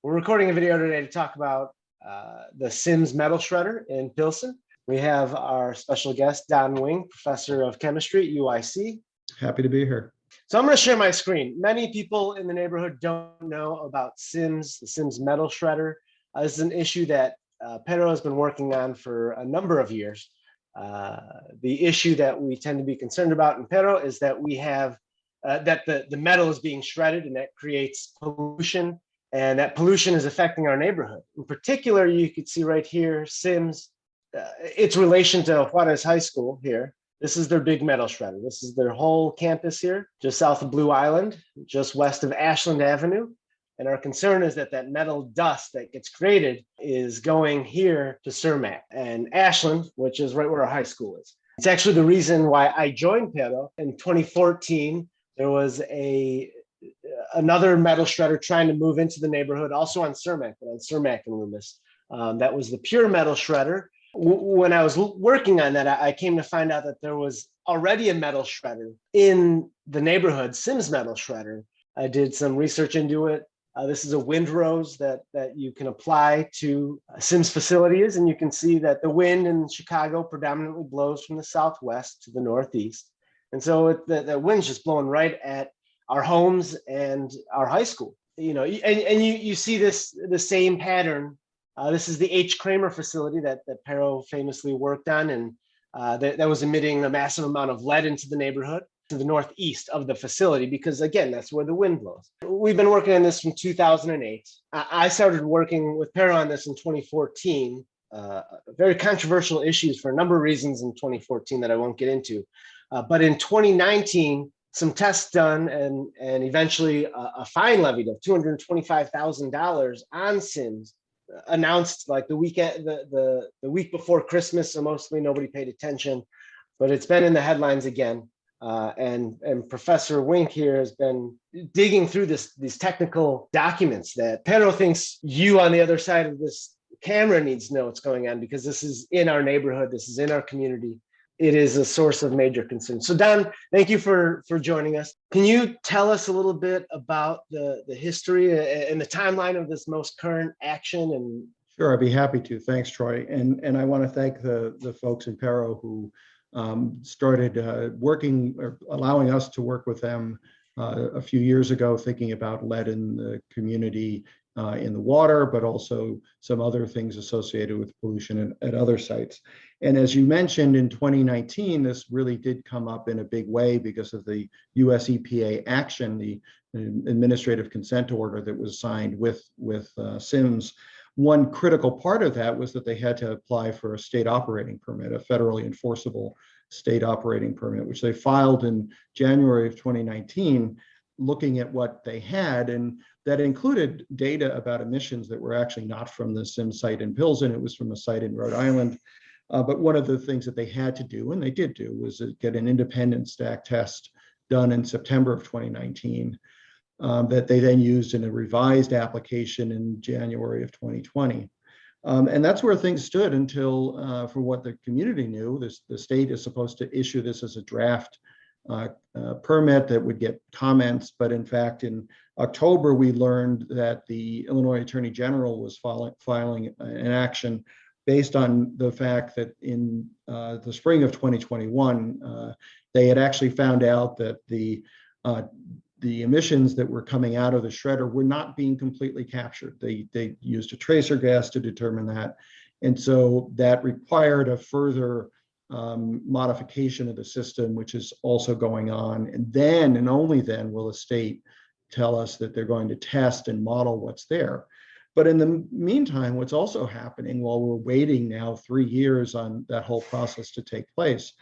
We're recording a video today to talk about the SIMS metal shredder in Pilsen. We have our special guest, Don Wing, professor of chemistry at UIC. Happy to be here. So I'm going to share my screen. Many people in the neighborhood don't know about SIMS, the SIMS metal shredder. This is an issue that PERRO has been working on for a number of years. The issue that we tend to be concerned about in PERRO is that we have that the metal is being shredded, and that creates pollution, and that pollution is affecting our neighborhood. In particular, you could see right here, SIMS, its relation to Juarez High School here. This is their big metal shredder. This is their whole campus here, just south of Blue Island, just west of Ashland Avenue. And our concern is that that metal dust that gets created is going here to Cermak and Ashland, which is right where our high school is. It's actually the reason why I joined PERRO. In 2014, there was another metal shredder trying to move into the neighborhood, also on Cermak, but on Cermak and Loomis. That was the pure metal shredder. When I was working on that, I came to find out that there was already a metal shredder in the neighborhood, SIMS metal shredder. I did some research into it. This is a windrose that you can apply to SIMS facilities, and you can see that the wind in Chicago predominantly blows from the southwest to the northeast. And so the wind's just blowing right at our homes and our high school. You know, and you see the same pattern. This is the H. Kramer facility that PERRO famously worked on, and that was emitting a massive amount of lead into the neighborhood to the northeast of the facility, because again, that's where the wind blows. We've been working on this from 2008. I started working with PERRO on this in 2014. Very controversial issues for a number of reasons in 2014 that I won't get into. But in 2019, some tests done and eventually a fine levied of $225,000 on SIMS, announced like the weekend, the week before Christmas, so mostly nobody paid attention, but it's been in the headlines again. And Professor Wink here has been digging through these technical documents that PERRO thinks you on the other side of this camera needs to know what's going on, because this is in our neighborhood, this is in our community. It is a source of major concern. So Don, thank you for joining us. Can you tell us a little bit about the history and the timeline of this most current action? And Sure, I'd be happy to. Thanks, Troy. And I want to thank the folks in PERRO who started working or allowing us to work with them a few years ago, thinking about lead in the community, in the water, but also some other things associated with pollution at other sites. And as you mentioned, in 2019, this really did come up in a big way because of the US EPA action, the administrative consent order that was signed with SIMS. One critical part of that was that they had to apply for a state operating permit, a federally enforceable state operating permit, which they filed in January of 2019, looking at what they had. And that included data about emissions that were actually not from the SIMS site in Pilsen. It was from a site in Rhode Island. But one of the things that they had to do, and they did do, was get an independent stack test done in September of 2019 that they then used in a revised application in January of 2020. And that's where things stood until, for what the community knew, the state is supposed to issue this as a draft permit that would get comments. But in fact, in October, we learned that the Illinois Attorney General was filing an action based on the fact that in the spring of 2021, they had actually found out that the emissions that were coming out of the shredder were not being completely captured. They used a tracer gas to determine that. And so that required a further modification of the system, which is also going on. And then, and only then, will the state tell us that they're going to test and model what's there. But in the meantime, what's also happening while we're waiting now 3 years on that whole process to take place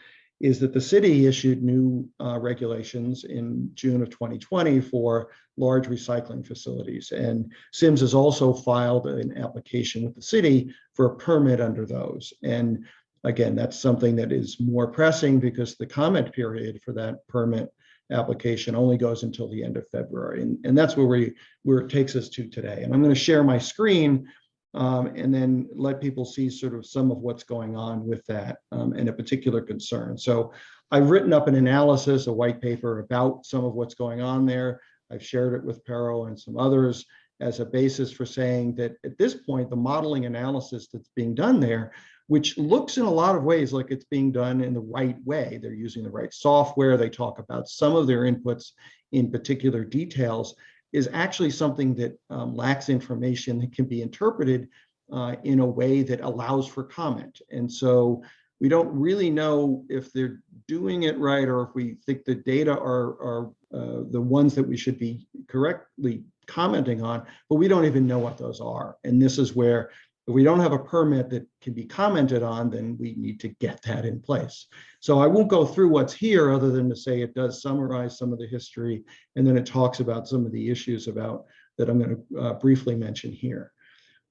is that the city issued new regulations in June of 2020 for large recycling facilities. And SIMS has also filed an application with the city for a permit under those. And again, that's something that is more pressing because the comment period for that permit application only goes until the end of February. And that's where it takes us to today. And I'm going to share my screen and then let people see sort of some of what's going on with that and a particular concern. So I've written up an analysis, a white paper about some of what's going on there. I've shared it with PERRO and some others. as a basis for saying that at this point, the modeling analysis that's being done there, which looks in a lot of ways like it's being done in the right way. They're using the right software. They talk about some of their inputs in particular details, is actually something that lacks information that can be interpreted in a way that allows for comment. And so we don't really know if they're doing it right, or if we think the data are the ones that we should be correctly commenting on, but we don't even know what those are. And this is where, if we don't have a permit that can be commented on, then we need to get that in place. So I won't go through what's here other than to say it does summarize some of the history, and then it talks about some of the issues about that I'm going to briefly mention here.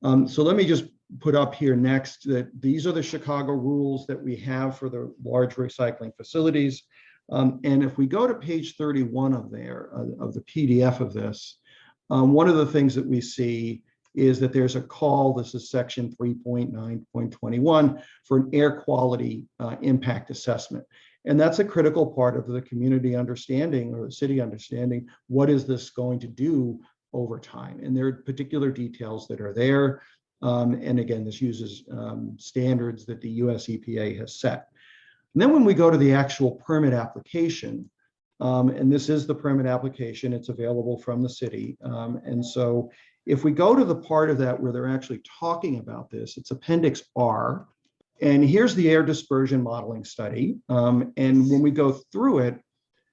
So let me just put up here next that these are the Chicago rules that we have for the large recycling facilities. And if we go to page 31 of the PDF of this, one of the things that we see is that there's a call, this is section 3.9.21, for an air quality impact assessment. And that's a critical part of the community understanding, or the city understanding, what is this going to do over time? And there are particular details that are there. And again, this uses standards that the US EPA has set. And then when we go to the actual permit application, and this is the permit application, it's available from the city. And so if we go to the part of that where they're actually talking about this, it's Appendix R. And here's the air dispersion modeling study. And when we go through it,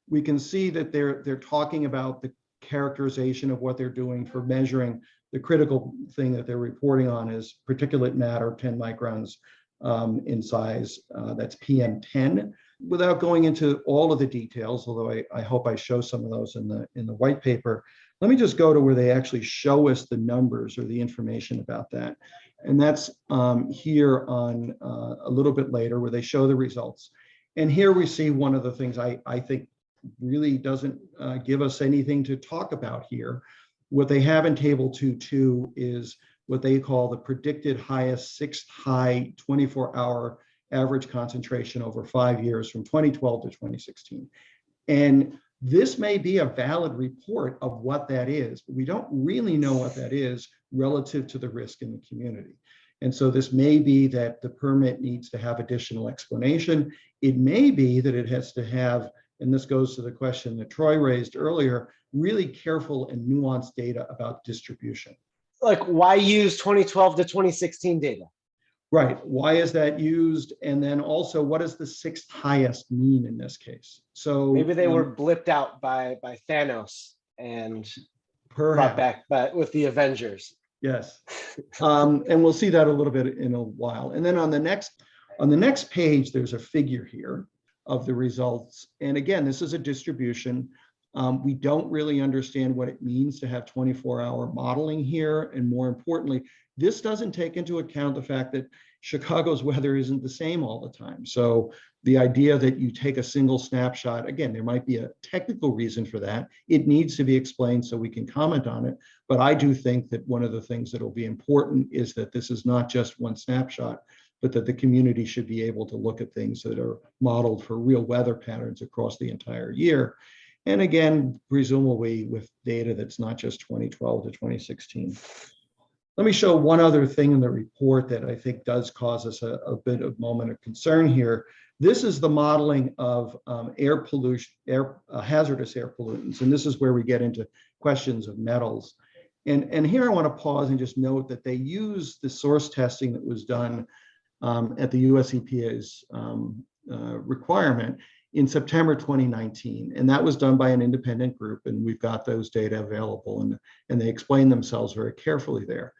we can see that they're talking about the characterization of what they're doing for measuring. The critical thing that they're reporting on is particulate matter, 10 microns in size, that's PM10. Without going into all of the details, although I hope I show some of those in the white paper, let me just go to where they actually show us the numbers or the information about that. And that's here on a little bit later, where they show the results. And here we see one of the things I think really doesn't give us anything to talk about here. What they have in table 2.2 is what they call the predicted highest sixth high 24-hour average concentration over 5 years from 2012 to 2016. And this may be a valid report of what that is, but we don't really know what that is relative to the risk in the community. And so this may be that the permit needs to have additional explanation. It may be that it has to have, and this goes to the question that Troy raised earlier, really careful and nuanced data about distribution. Like, why use 2012 to 2016 data? Right. Why is that used? And then also, what does the sixth highest mean in this case? So maybe they were blipped out by Thanos and brought back with the Avengers. Yes. And we'll see that a little bit in a while. And then on the next page, there's a figure here of the results. And again, this is a distribution. We don't really understand what it means to have 24-hour modeling here. And more importantly, this doesn't take into account the fact that Chicago's weather isn't the same all the time. So the idea that you take a single snapshot, again, there might be a technical reason for that. It needs to be explained so we can comment on it. But I do think that one of the things that will be important is that this is not just one snapshot, but that the community should be able to look at things that are modeled for real weather patterns across the entire year. And again, presumably with data that's not just 2012 to 2016. Let me show one other thing in the report that I think does cause us a bit of moment of concern here. This is the modeling of air pollution, hazardous air pollutants. And this is where we get into questions of metals. And here I want to pause and just note that they use the source testing that was done at the US EPA's requirement in September 2019. And that was done by an independent group. And we've got those data available, and they explain themselves very carefully there.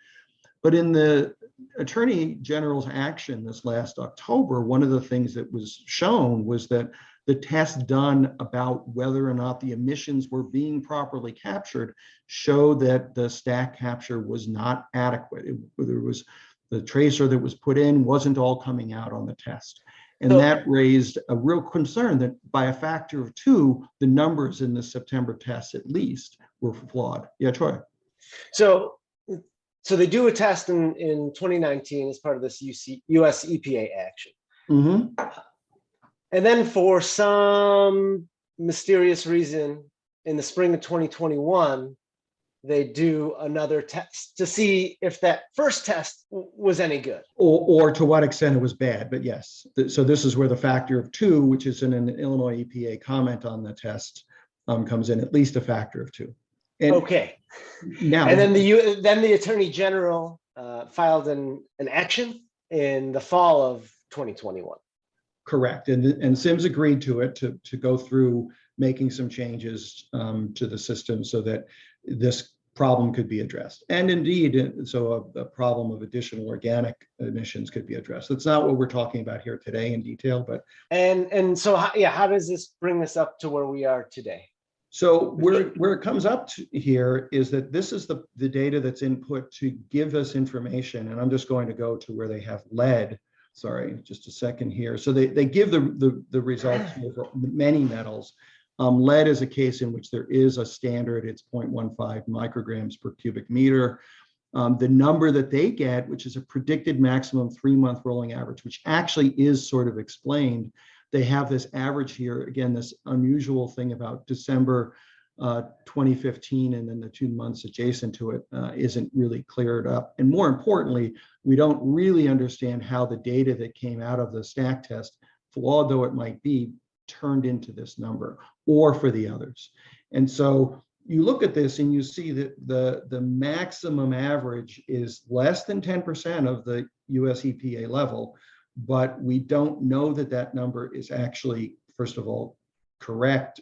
But in the Attorney General's action this last October, one of the things that was shown was that the test done about whether or not the emissions were being properly captured showed that the stack capture was not adequate. There was the tracer that was put in wasn't all coming out on the test. And that raised a real concern that by a factor of 2, the numbers in the September tests at least were flawed. Yeah, Troy. So they do a test in 2019 as part of this US EPA action. Mm-hmm. And then for some mysterious reason, in the spring of 2021, they do another test to see if that first test was any good. Or to what extent it was bad, but yes. So this is where the factor of 2, which is in an Illinois EPA comment on the test, comes in, at least a factor of 2. And okay. Now, and then the Attorney General filed an action in the fall of 2021. Correct. And SIMS agreed to it to go through making some changes to the system so that this problem could be addressed. And indeed, so a problem of additional organic emissions could be addressed. That's not what we're talking about here today in detail, but. And so, how does this bring us up to where we are today? So where it comes up to here is that this is the data that's input to give us information. And I'm just going to go to where they have lead. Sorry, just a second here. So they give the results for many metals. Lead is a case in which there is a standard. It's 0.15 micrograms per cubic meter. The number that they get, which is a predicted maximum 3-month rolling average, which actually is sort of explained. They have this average here, again, this unusual thing about December 2015, and then the 2 months adjacent to it isn't really cleared up. And more importantly, we don't really understand how the data that came out of the stack test, flawed though it might be, turned into this number, or for the others. And so you look at this and you see that the maximum average is less than 10% of the US EPA level, but we don't know that that number is actually, first of all, correct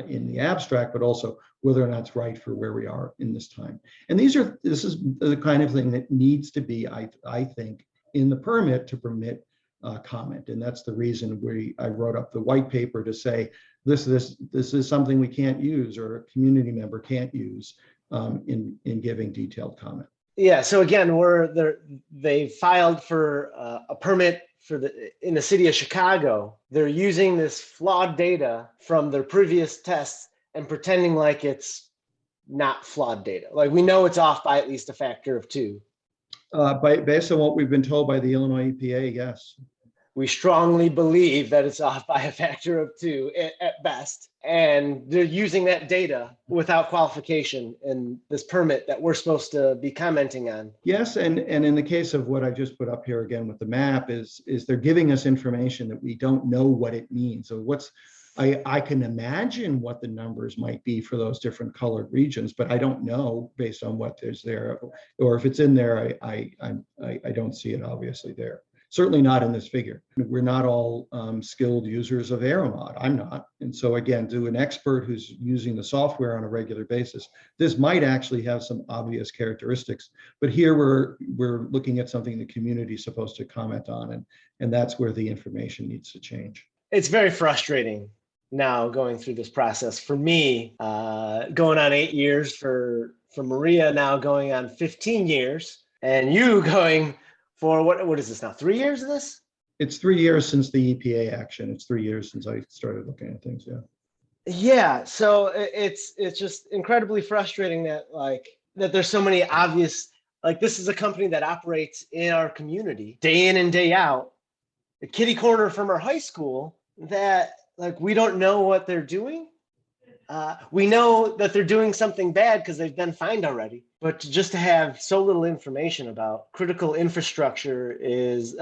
in the abstract, but also whether or not it's right for where we are in this time. And this is the kind of thing that needs to be, I think, in the permit to permit comment. And that's the reason I wrote up the white paper to say this is something we can't use, or a community member can't use in giving detailed comment. Yeah. So again, they filed for a permit in the city of Chicago. They're using this flawed data from their previous tests and pretending like it's not flawed data. Like, we know it's off by at least a factor of 2. Based on what we've been told by the Illinois EPA, yes. We strongly believe that it's off by a factor of 2 at best. And they're using that data without qualification in this permit that we're supposed to be commenting on. Yes, and in the case of what I just put up here again with the map is they're giving us information that we don't know what it means. So I can imagine what the numbers might be for those different colored regions, but I don't know based on what there's there, or if it's in there, I don't see it obviously there. Certainly not in this figure. We're not all skilled users of Aeromod. I'm not. And so again, to an expert who's using the software on a regular basis, this might actually have some obvious characteristics. But here we're looking at something the community is supposed to comment on, and that's where the information needs to change. It's very frustrating now going through this process. For me, going on 8 years, for Maria now going on 15 years, and you going for what is this now, 3 years of this? It's 3 years since the EPA action. It's 3 years since I started looking at things, yeah. Yeah, so it's just incredibly frustrating that there's so many obvious, this is a company that operates in our community day in and day out, a kitty corner from our high school, that we don't know what they're doing. We know that they're doing something bad because they've been fined already, but just to have so little information about critical infrastructure is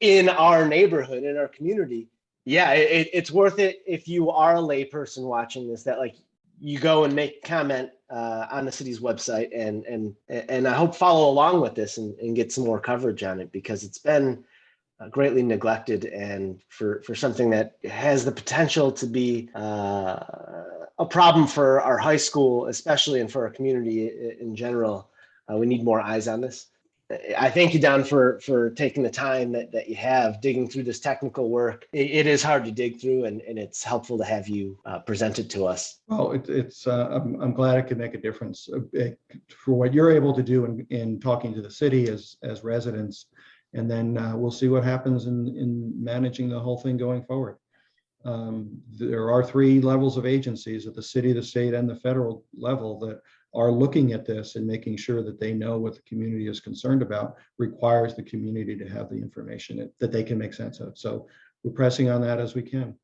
in our neighborhood, in our community. Yeah, it's worth it if you are a layperson watching this, that you go and make comment on the city's website and I hope follow along with this and get some more coverage on it, because it's been greatly neglected, and for something that has the potential to be a problem for our high school, especially, and for our community in general. We need more eyes on this. I thank you, Don, for taking the time that you have digging through this technical work. It is hard to dig through, and it's helpful to have you present it to us. Well, I'm glad it can make a difference for what you're able to do in talking to the city as residents. And then we'll see what happens in managing the whole thing going forward. There are 3 levels of agencies at the city, the state, and the federal level that are looking at this and making sure that they know what the community is concerned about. Requires the community to have the information that they can make sense of. So we're pressing on that as we can.